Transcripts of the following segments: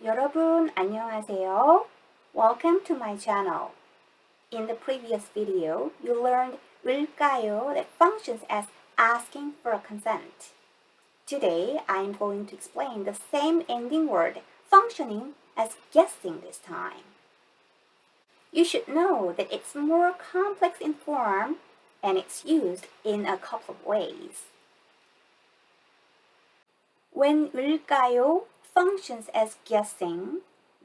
여러분, 안녕하세요. Welcome to my channel. In the previous video, you learned 을까요 that functions as asking for a consent. Today, I'm going to explain the same ending word functioning as guessing this time. You should know that it's more complex in form and it's used in a couple of ways. When 을까요 functions as guessing,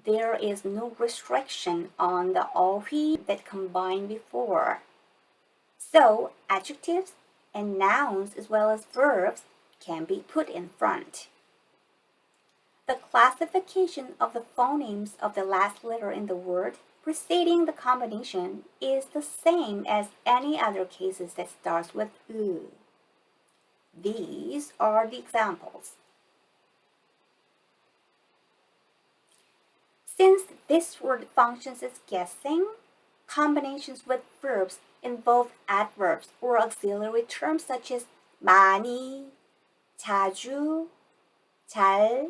there is no restriction on the 어휘 that combined before. So, adjectives and nouns as well as verbs can be put in front. The classification of the phonemes of the last letter in the word preceding the combination is the same as any other cases that starts with ư. These are the examples. Since this word functions as guessing, combinations with verbs involve adverbs or auxiliary terms such as 많이, 자주, 잘,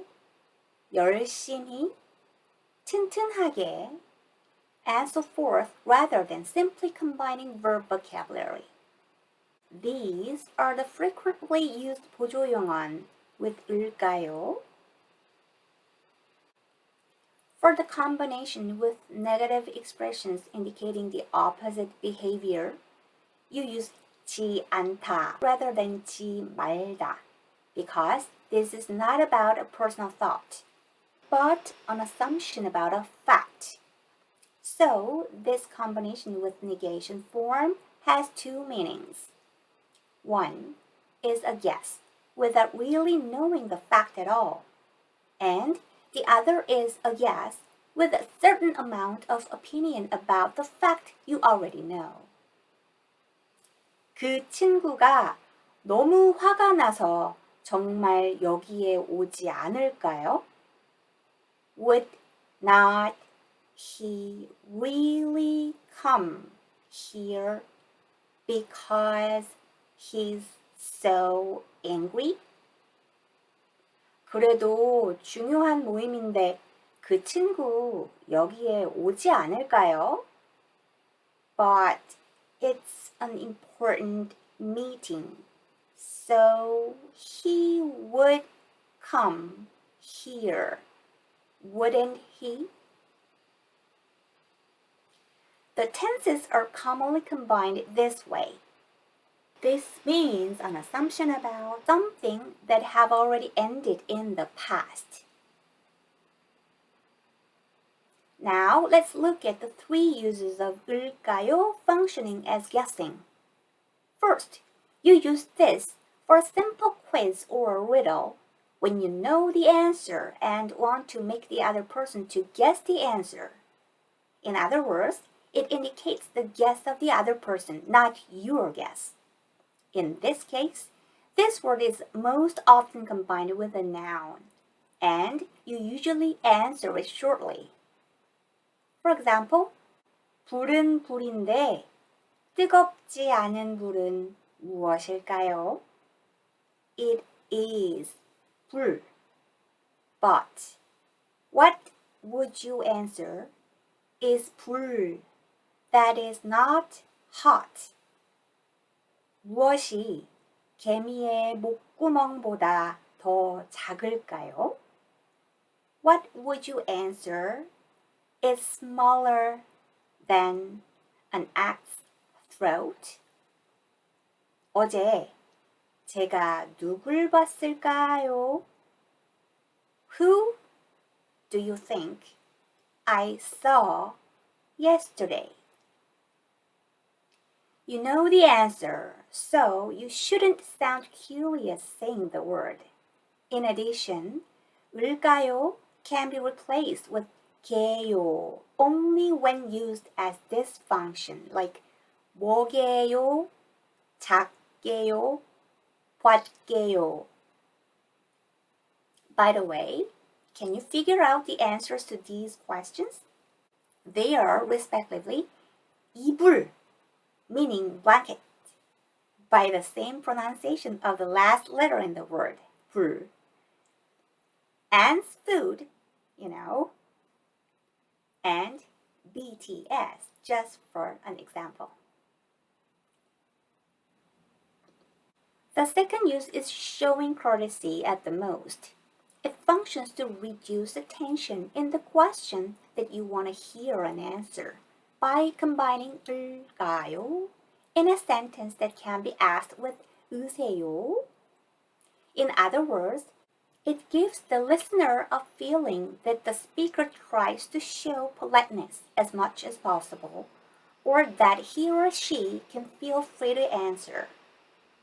열심히, 튼튼하게, and so forth rather than simply combining verb vocabulary. These are the frequently used 보조용언 with 을까요. For the combination with negative expressions indicating the opposite behavior, you use 지 않다 rather than 지 말다 because this is not about a personal thought, but an assumption about a fact. So, this combination with negation form has two meanings. One is a guess without really knowing the fact at all, and the other is a yes with a certain amount of opinion about the fact you already know. 그 친구가 너무 화가 나서 정말 여기에 오지 않을까요? Would not he really come here because he's so angry? 그래도 중요한 모임인데 그 친구 여기에 오지 않을까요? But it's an important meeting, so he would come here, wouldn't he? The tenses are commonly combined this way. This means an assumption about something that have already ended in the past. Now, let's look at the three uses of 을까요 functioning as guessing. First, you use this for a simple quiz or a riddle when you know the answer and want to make the other person to guess the answer. In other words, it indicates the guess of the other person, not your guess. In this case, this word is most often combined with a noun, and you usually answer it shortly. For example, 불은 불인데 뜨겁지 않은 불은 무엇일까요? It is 불. But what would you answer is 불 that is not hot. 무엇이 개미의 목구멍보다 더 작을까요? What would you answer is smaller than an axe throat? 어제 제가 누굴 봤을까요? Who do you think I saw yesterday? You know the answer, so you shouldn't sound curious saying the word. In addition, 을까요 can be replaced with 게요 only when used as this function, like 뭐게요, 작게요, 봤게요. By the way, can you figure out the answers to these questions? They are respectively 이불, meaning blanket, by the same pronunciation of the last letter in the word, 불, and food, you know, and BTS, just for an example. The second use is showing courtesy at the most. It functions to reduce the tension in the question that you want to hear an answer by combining 을까요 in a sentence that can be asked with 으세요. In other words, it gives the listener a feeling that the speaker tries to show politeness as much as possible, or that he or she can feel free to answer.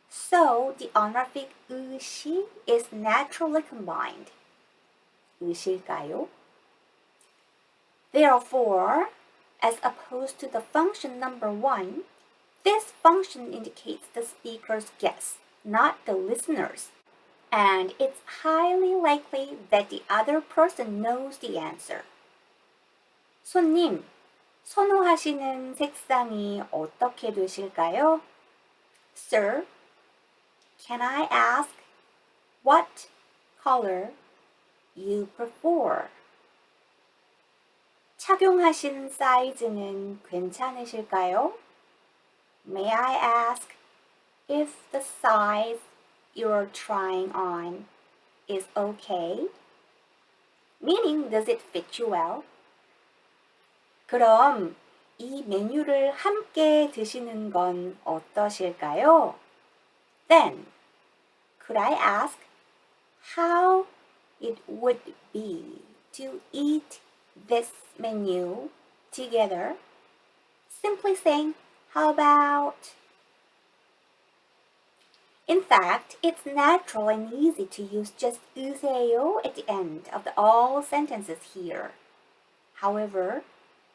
So the honorific 으시 is naturally combined. 으실까요? Therefore, as opposed to the function number 1, this function indicates the speaker's guess, not the listener's. And it's highly likely that the other person knows the answer. 손님, 선호하시는 색상이 어떻게 되실까요? Sir, can I ask what color you prefer? 착용하신 사이즈는 괜찮으실까요? May I ask if the size you're trying on is okay? Meaning, does it fit you well? 그럼 이 메뉴를 함께 드시는 건 어떠실까요? Then, could I ask how it would be to eat this menu together? Simply saying, how about? In fact, it's natural and easy to use just 으세요 at the end of all sentences here. However,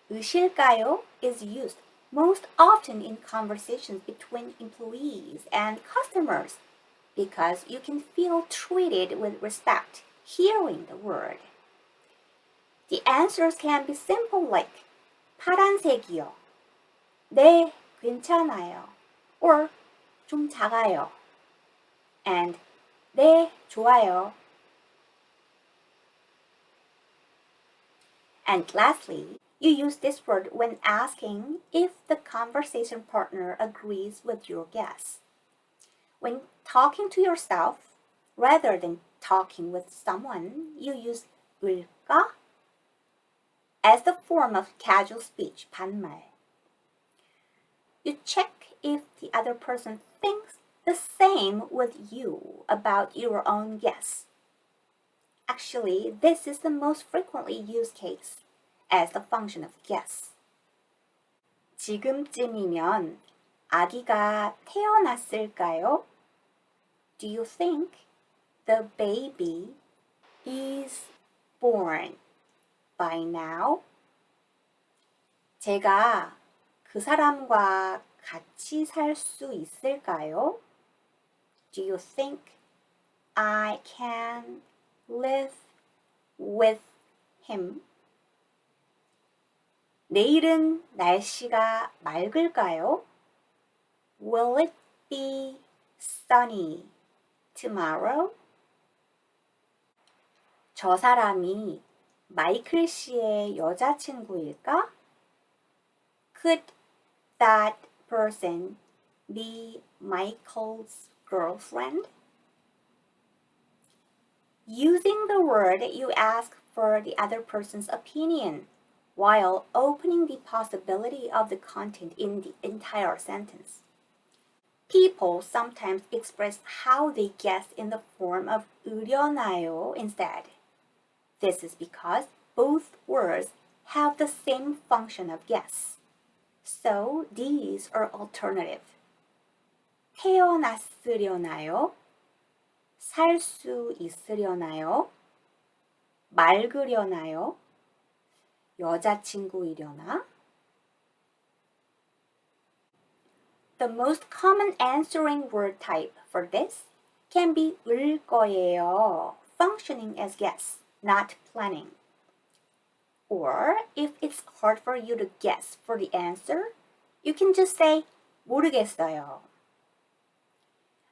으실까요 is used most often in conversations between employees and customers because you can feel treated with respect hearing the word. The answers can be simple like 파란색이요. 네, 괜찮아요. Or 좀 작아요. And 네, 좋아요. And lastly, you use this word when asking if the conversation partner agrees with your guess. When talking to yourself, rather than talking with someone, you use 을까 as the form of casual speech, 반말. You check if the other person thinks the same with you about your own guess. Actually, this is the most frequently used case as the function of guess. 지금쯤이면 아기가 태어났을까요? Do you think the baby is born by now? 제가 그 사람과 같이 살 수 있을까요? Do you think I can live with him? 내일은 날씨가 맑을까요? Will it be sunny tomorrow? 저 사람이 마이클 씨의 여자친구일까? Could that person be Michael's girlfriend? Using the word, you ask for the other person's opinion while opening the possibility of the content in the entire sentence. People sometimes express how they guess in the form of 으려나요 instead. This is because both words have the same function of guess. So these are alternative. 태어났으려나요? 살 수 있으려나요? 맑으려나요? 여자친구이려나? The most common answering word type for this can be 을 거예요, functioning as guess, not planning. Or if it's hard for you to guess for the answer, you can just say 모르겠어요.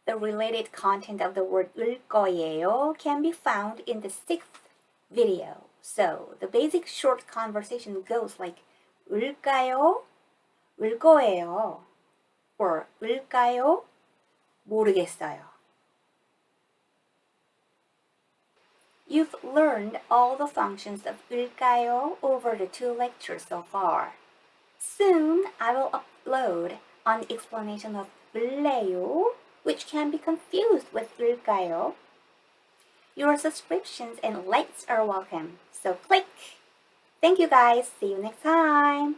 The related content of the word 을 거예요 can be found in the 6th video So the basic short conversation goes like 울까요? 울 거예요. Or 울까요? 모르겠어요. You've learned all the functions of 울까요 over the 2 lectures so far. Soon I will upload an explanation of 울래요, which can be confused with 울까요. Your subscriptions and likes are welcome, so click! Thank you guys, see you next time!